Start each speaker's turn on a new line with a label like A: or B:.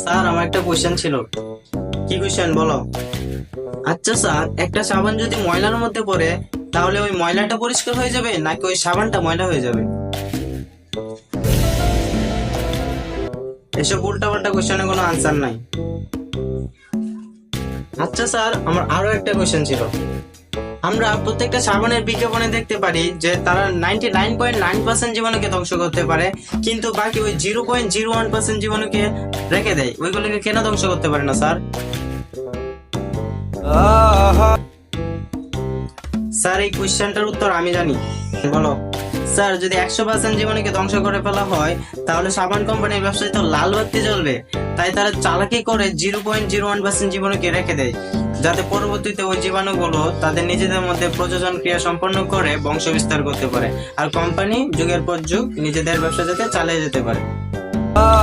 A: Sir আমার একটা question ছিল। কি কোশ্চেন বলো? আচ্ছা স্যার, একটা সাবান যদি ময়লার মধ্যে পড়ে তাহলে ওই ময়লাটা পরিষ্কার হয়ে যাবে নাকি ওই সাবানটা ময়লা হয়ে যাবে? এসব উল্টাপাল্টা কোশ্চেনের কোনো আনসার নাই। আচ্ছা স্যার, আমার আরো একটা কোশ্চেন ছিল। আমরা প্রত্যেকটা সাবানের বিজ্ঞাপনে দেখতে পারি যে তারা 99.9% জীবাণুকে ধ্বংস করতে পারে, কিন্তু বাকি ওই 0.01% জীবাণুকে রেখে দেয়। ওইগুলোকে কেন ধ্বংস করতে পারে না স্যার? স্যার এই কোশ্চেনটার উত্তর আমি জানি, বলো। স্যার, যদি 100% জীবাণুকে ধ্বংস করে ফেলা হয় তাহলে সাবান কোম্পানির ব্যবসায় তো লাল বাতি জ্বলবে। তাই তারা চালাকি করে 0.01% জীবাণুকে রেখে দেয়, যাতে পরবর্তীতে ওই জীবাণুগুলো তাদের নিজেদের মধ্যে প্রজনন ক্রিয়া সম্পন্ন করে বংশ বিস্তার করতে পারে, আর কোম্পানি যুগের পর যুগ নিজেদের ব্যবসা যাতে চালিয়ে যেতে পারে।